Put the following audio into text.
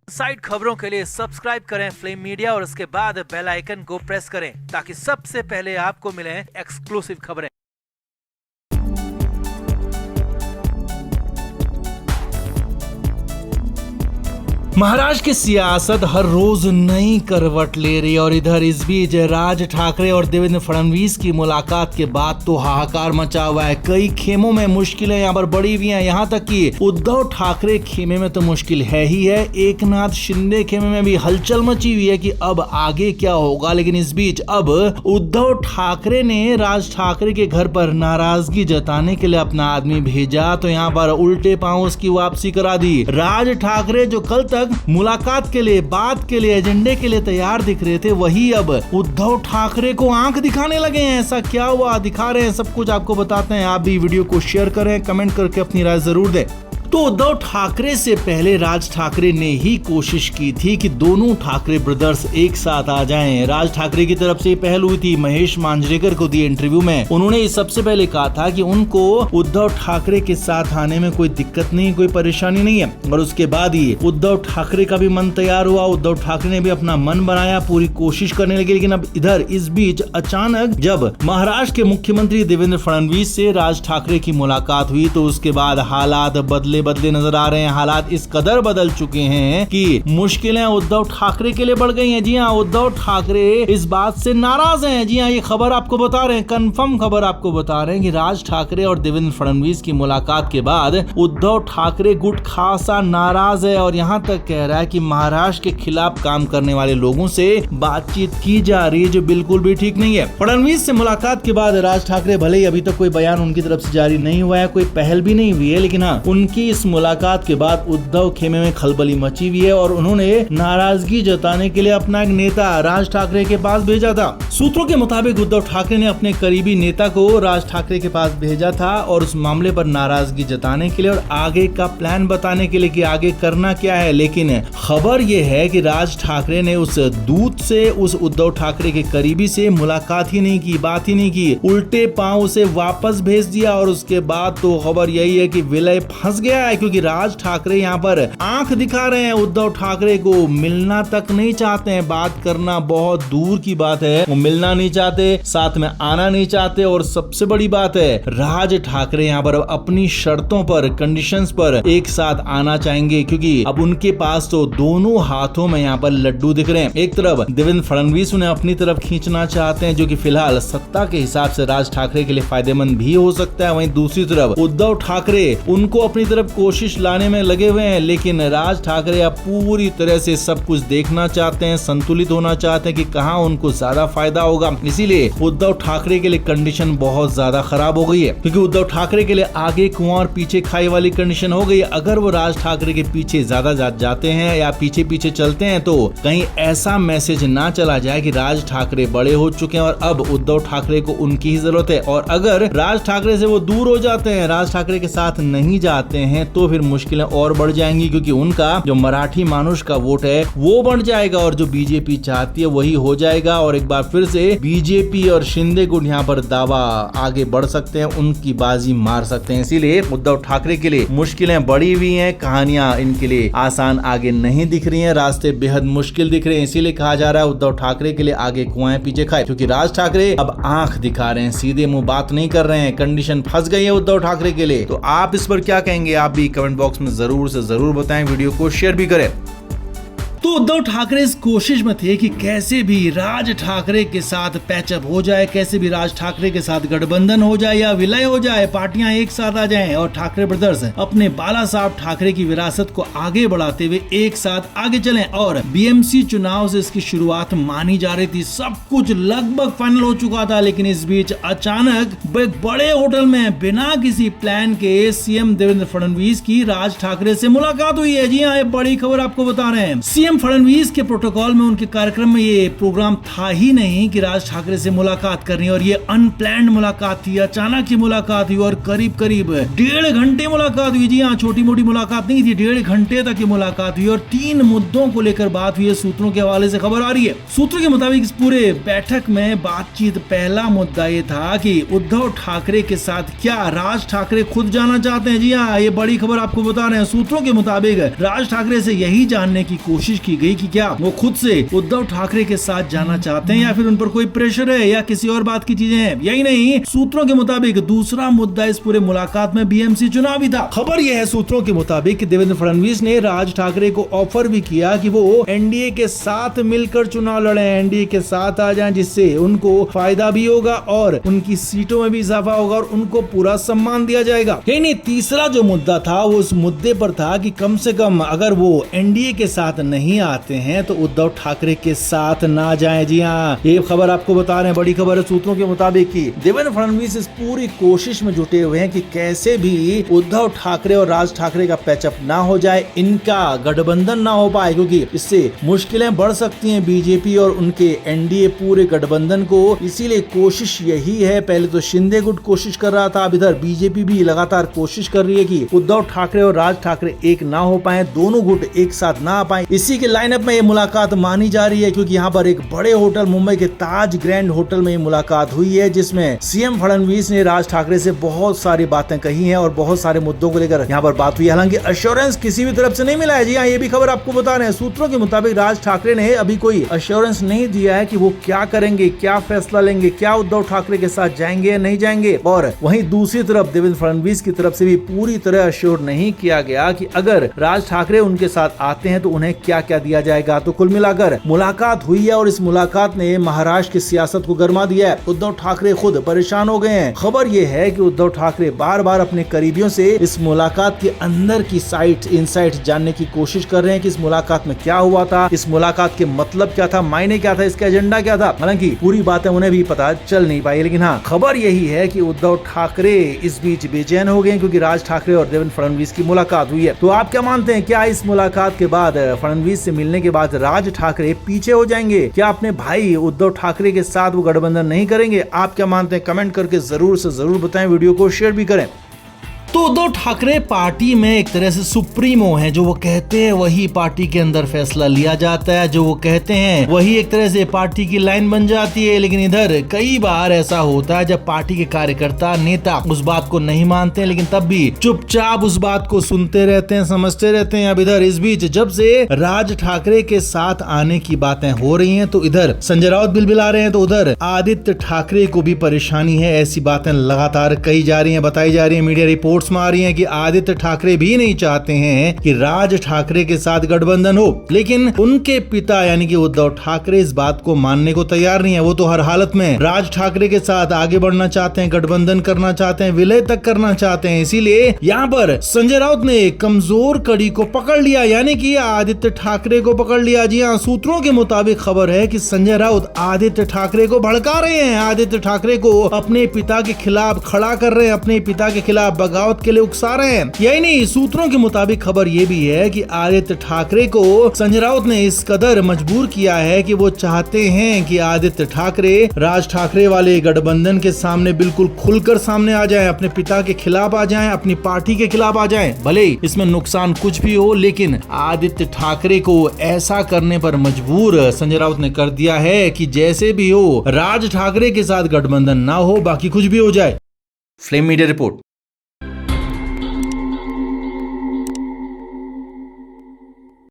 Side खबरों के लिए सब्सक्राइब करें फ्लेम मीडिया और उसके बाद बेल आइकन को प्रेस करें ताकि सबसे पहले आपको मिले एक्सक्लूसिव खबरें। महाराष्ट्र की सियासत हर रोज नई करवट ले रही है और इधर इस बीच राज ठाकरे और देवेंद्र फडणवीस की मुलाकात के बाद तो हाहाकार मचा हुआ है। कई खेमों में मुश्किलें यहाँ पर बढ़ी हुई हैं, यहाँ तक कि उद्धव ठाकरे खेमे में तो मुश्किल है ही है, एकनाथ शिंदे खेमे में भी हलचल मची हुई है कि अब आगे क्या होगा। लेकिन इस बीच अब उद्धव ठाकरे ने राज ठाकरे के घर पर नाराजगी जताने के लिए अपना आदमी भेजा तो यहाँ पर उल्टे पांव उसकी वापसी करा दी। राज ठाकरे जो कल तक मुलाकात के लिए, बात के लिए, एजेंडे के लिए तैयार दिख रहे थे, वही अब उद्धव ठाकरे को आंख दिखाने लगे हैं। ऐसा क्या हुआ, दिखा रहे हैं, सब कुछ आपको बताते हैं। आप भी वीडियो को शेयर करें, कमेंट करके अपनी राय जरूर दें। तो उद्धव ठाकरे से पहले राज ठाकरे ने ही कोशिश की थी कि दोनों ठाकरे ब्रदर्स एक साथ आ जाएं। राज ठाकरे की तरफ से पहल हुई थी। महेश मांजरेकर को दिए इंटरव्यू में उन्होंने सबसे पहले कहा था कि उनको उद्धव ठाकरे के साथ आने में कोई दिक्कत नहीं, कोई परेशानी नहीं है। और उसके बाद ही उद्धव ठाकरे का भी मन तैयार हुआ, उद्धव ठाकरे ने भी अपना मन बनाया, पूरी कोशिश करने लगे। लेकिन अब इधर इस बीच अचानक जब महाराष्ट्र के मुख्यमंत्री देवेंद्र फडणवीस से राज ठाकरे की मुलाकात हुई तो उसके बाद हालात बदले नजर आ रहे हैं। हालात इस कदर बदल चुके हैं कि मुश्किलें उद्धव ठाकरे के लिए बढ़ गई हैं। जी हाँ, उद्धव ठाकरे इस बात से नाराज हैं। जी हाँ, ये खबर आपको बता रहे हैं, कंफर्म खबर आपको बता रहे हैं कि राज ठाकरे और देवेंद्र फडणवीस की मुलाकात के बाद उद्धव ठाकरे गुट खासा नाराज है और यहाँ तक कह रहा है कि महाराष्ट्र के खिलाफ काम करने वाले लोगों से बातचीत की जा रही है, जो बिल्कुल भी ठीक नहीं है। फडणवीस से मुलाकात के बाद राज ठाकरे भले ही अभी तक कोई बयान उनकी तरफ से जारी नहीं हुआ है, कोई पहल भी नहीं हुई है, लेकिन हाँ, उनकी इस मुलाकात के बाद उद्धव खेमे में खलबली मची हुई है और उन्होंने नाराजगी जताने के लिए अपना एक नेता राज ठाकरे के पास भेजा था। सूत्रों के मुताबिक उद्धव ठाकरे ने अपने करीबी नेता को राज ठाकरे के पास भेजा था और उस मामले पर नाराजगी जताने के लिए और आगे का प्लान बताने के लिए कि आगे करना क्या है। लेकिन खबर यह है कि राज ठाकरे ने उस दूत से, उस उद्धव ठाकरे के करीबी से मुलाकात ही नहीं की, बात ही नहीं की, उल्टे पांव उसे वापस भेज दिया। और उसके बाद तो खबर यही है कि विलय फंस गया है, क्योंकि राज ठाकरे यहाँ पर आंख दिखा रहे हैं उद्धव ठाकरे को, मिलना तक नहीं चाहते हैं, बात करना बहुत दूर की बात है, वो मिलना नहीं चाहते, साथ में आना नहीं चाहते। और सबसे बड़ी बात है, राज ठाकरे यहाँ पर अपनी शर्तों पर, कंडीशंस पर एक साथ आना चाहेंगे, क्योंकि अब उनके पास तो दोनों हाथों में यहाँ पर लड्डू दिख रहे हैं। एक तरफ देवेंद्र फडणवीस उन्हें अपनी तरफ खींचना चाहते हैं, जो कि फिलहाल सत्ता के हिसाब से राज ठाकरे के लिए फायदेमंद भी हो सकता है। वहीं दूसरी तरफ उद्धव ठाकरे उनको अपनी तरफ कोशिश लाने में लगे हुए हैं, लेकिन राज ठाकरे अब पूरी तरह से सब कुछ देखना चाहते हैं, संतुलित होना चाहते हैं कि कहां उनको ज्यादा फायदा होगा। इसीलिए उद्धव ठाकरे के लिए कंडीशन बहुत ज्यादा खराब हो गई है, क्योंकि उद्धव ठाकरे के लिए आगे कुआं और पीछे खाई वाली कंडीशन हो गई है। अगर वो राज ठाकरे के पीछे ज्यादा जाते हैं या पीछे पीछे चलते हैं तो कहीं ऐसा मैसेज ना चला जाए कि राज ठाकरे बड़े हो चुके हैं और अब उद्धव ठाकरे को उनकी ही जरूरत है। और अगर राज ठाकरे से वो दूर हो जाते हैं, राज ठाकरे के साथ नहीं जाते हैं, तो फिर मुश्किलें और बढ़ जाएंगी, क्योंकि उनका जो मराठी मानुष का वोट है वो बढ़ जाएगा और जो बीजेपी चाहती है वही हो जाएगा। और एक बार फिर से बीजेपी और शिंदे गुट यहाँ पर दावा आगे बढ़ सकते हैं, उनकी बाजी मार सकते हैं। इसीलिए उद्धव ठाकरे के लिए मुश्किलें बढ़ी हुई हैं, कहानियां इनके लिए आसान आगे नहीं दिख रही हैं, रास्ते बेहद मुश्किल दिख रहे हैं। इसीलिए कहा जा रहा है उद्धव ठाकरे के लिए आगे कुआं पीछे खाए, क्योंकि राज ठाकरे अब आंख दिखा रहे हैं, सीधे मुंह बात नहीं कर रहे हैं। कंडीशन फंस गई है उद्धव ठाकरे के लिए। तो आप इस पर क्या कहेंगे, आप भी कमेंट बॉक्स में जरूर से जरूर बताएं, वीडियो को शेयर भी करें। तो उद्धव ठाकरे इस कोशिश में थे कि कैसे भी राज ठाकरे के साथ पैचअप हो जाए, कैसे भी राज ठाकरे के साथ गठबंधन हो जाए या विलय हो जाए, पार्टियां एक साथ आ जाएं और ठाकरे ब्रदर्स अपने बाला साहब ठाकरे की विरासत को आगे बढ़ाते हुए एक साथ आगे चलें। और बीएमसी चुनाव से इसकी शुरुआत मानी जा रही थी, सब कुछ लगभग फाइनल हो चुका था। लेकिन इस बीच अचानक एक बड़े होटल में बिना किसी प्लान के सीएम देवेंद्र फडणवीस की राज ठाकरे से मुलाकात हुई है। जी हाँ, ये बड़ी खबर आपको बता रहे हैं। सीएम फडणवीस के प्रोटोकॉल में, उनके कार्यक्रम में ये प्रोग्राम था ही नहीं कि राज ठाकरे से मुलाकात करनी, और ये अनप्लैंड मुलाकात थी, अचानक की मुलाकात हुई और करीब करीब 1.5 घंटे मुलाकात हुई। जी हाँ, छोटी मोटी मुलाकात नहीं थी, 1.5 घंटे तक की मुलाकात हुई और 3 मुद्दों को लेकर बात हुई है। सूत्रों के हवाले से खबर आ रही है। सूत्रों के मुताबिक इस पूरे बैठक में बातचीत, पहला मुद्दा ये था कि उद्धव ठाकरे के साथ क्या राज ठाकरे खुद जाना चाहते हैं। जी हाँ, ये बड़ी खबर आपको बता रहे हैं। सूत्रों के मुताबिक राज ठाकरे से यही जानने की कोशिश की गई कि क्या वो खुद से उद्धव ठाकरे के साथ जाना चाहते हैं या फिर उन पर कोई प्रेशर है या किसी और बात की चीजें हैं। यही नहीं, सूत्रों के मुताबिक दूसरा मुद्दा इस पूरे मुलाकात में बीएमसी चुनाव भी था। खबर यह है सूत्रों के मुताबिक कि देवेंद्र फडणवीस ने राज ठाकरे को ऑफर भी किया कि वो एनडीए के साथ मिलकर चुनाव लड़े, एनडीए के साथ आ जाएं, जिससे उनको फायदा भी होगा और उनकी सीटों में भी इजाफा होगा और उनको पूरा सम्मान दिया जाएगा। यही नहीं, तीसरा जो मुद्दा था वो उस मुद्दे पर था कि कम से कम अगर वो एनडीए के साथ नहीं आते हैं तो उद्धव ठाकरे के साथ ना जाएं। जी हाँ, ये खबर आपको बता रहे हैं, बड़ी खबर है सूत्रों के मुताबिक कि देवेंद्र फडणवीस इस पूरी कोशिश में जुटे हुए हैं कि कैसे भी उद्धव ठाकरे और राज ठाकरे का पैचअप ना हो जाए, इनका गठबंधन ना हो पाए, क्योंकि इससे मुश्किलें बढ़ सकती हैं बीजेपी और उनके एनडीए पूरे गठबंधन को। इसीलिए कोशिश यही है। पहले तो शिंदे गुट कोशिश कर रहा था, अब इधर बीजेपी भी लगातार कोशिश कर रही है कि उद्धव ठाकरे और राज ठाकरे एक ना हो पाए, दोनों गुट एक साथ ना आ पाए। इसी के लाइनअप में ये मुलाकात मानी जा रही है, क्योंकि यहाँ पर एक बड़े होटल, मुंबई के ताज ग्रैंड होटल में ये मुलाकात हुई है, जिसमें सीएम फडणवीस ने राज ठाकरे से बहुत सारी बातें कही हैं और बहुत सारे मुद्दों को लेकर यहाँ पर बात हुई। हालांकि अश्योरेंस किसी भी तरफ से नहीं मिला है। जी हाँ, ये भी खबर आपको बता रहे हैं। सूत्रों के मुताबिक राज ठाकरे ने अभी कोई अश्योरेंस नहीं दिया है कि वो क्या करेंगे, क्या फैसला लेंगे, क्या उद्धव ठाकरे के साथ जाएंगे या नहीं जाएंगे। और वहीं दूसरी तरफ देवेंद्र फडणवीस की तरफ से भी पूरी तरह अश्योर नहीं किया गया कि अगर राज ठाकरे उनके साथ आते हैं तो उन्हें क्या क्या दिया जाएगा। तो कुल मिलाकर मुलाकात हुई है और इस मुलाकात ने महाराष्ट्र की सियासत को गर्मा दिया है। उद्धव ठाकरे खुद परेशान हो गए हैं। खबर यह है कि उद्धव ठाकरे बार बार अपने करीबियों से इस मुलाकात के अंदर की इनसाइट जानने की कोशिश कर रहे हैं कि इस मुलाकात में क्या हुआ था, इस मुलाकात के मतलब क्या था, मायने क्या था, इसका एजेंडा क्या था। हालांकि पूरी बातें उन्हें भी पता चल नहीं पाई, लेकिन हाँ, खबर यही है कि उद्धव ठाकरे इस बीच बेचैन हो गए क्योंकि राज ठाकरे और देवेंद्र फडणवीस की मुलाकात हुई है। तो आप क्या मानते हैं, क्या इस मुलाकात के बाद, फडणवीस से मिलने के बाद राज ठाकरे पीछे हो जाएंगे? क्या अपने भाई उद्धव ठाकरे के साथ वो गठबंधन नहीं करेंगे? आप क्या मानते हैं, कमेंट करके जरूर से जरूर बताएं, वीडियो को शेयर भी करें। तो उद्धव ठाकरे पार्टी में एक तरह से सुप्रीमो हैं, जो वो कहते हैं वही पार्टी के अंदर फैसला लिया जाता है, जो वो कहते हैं वही एक तरह से पार्टी की लाइन बन जाती है। लेकिन इधर कई बार ऐसा होता है जब पार्टी के कार्यकर्ता, नेता उस बात को नहीं मानते हैं, लेकिन तब भी चुपचाप उस बात को सुनते रहते हैं, समझते रहते हैं। अब इधर इस बीच जब से राज ठाकरे के साथ आने की बातें हो रही हैं तो इधर संजय राउत बिलबिला रहे हैं, तो उधर आदित्य ठाकरे को भी परेशानी है। ऐसी बातें लगातार कही जा रही हैं, बताई जा रही है, मीडिया रिपोर्ट्स में आ रही है कि आदित्य ठाकरे भी नहीं चाहते हैं कि राज ठाकरे के साथ गठबंधन हो, लेकिन उनके पिता यानी कि उद्धव ठाकरे इस बात को मानने को तैयार नहीं है। वो तो हर हालत में राज ठाकरे के साथ आगे बढ़ना चाहते हैं, गठबंधन करना चाहते हैं, विलय तक करना चाहते हैं। इसीलिए यहाँ पर संजय राउत ने कमजोर कड़ी को पकड़ लिया, यानी कि आदित्य ठाकरे को पकड़ लिया। जी हाँ, सूत्रों के मुताबिक खबर है कि संजय राउत आदित्य ठाकरे को भड़का रहे हैं, आदित्य ठाकरे को अपने पिता के खिलाफ खड़ा कर रहे हैं, अपने पिता के खिलाफ बगावत के लिए उकसा रहे हैं। यही नहीं, सूत्रों के मुताबिक खबर ये भी है कि आदित्य ठाकरे को संजय राउत ने इस कदर मजबूर किया है कि वो चाहते हैं कि आदित्य ठाकरे राज ठाकरे वाले गठबंधन के सामने बिल्कुल खुलकर सामने आ जाएं, अपने पिता के खिलाफ आ जाएं, अपनी पार्टी के खिलाफ आ जाएं। भले ही इसमें नुकसान कुछ भी हो, लेकिन आदित्य ठाकरे को ऐसा करने पर मजबूर संजय राउत ने कर दिया है कि जैसे भी हो राज ठाकरे के साथ गठबंधन ना हो, बाकी कुछ भी हो जाए। Flame media report.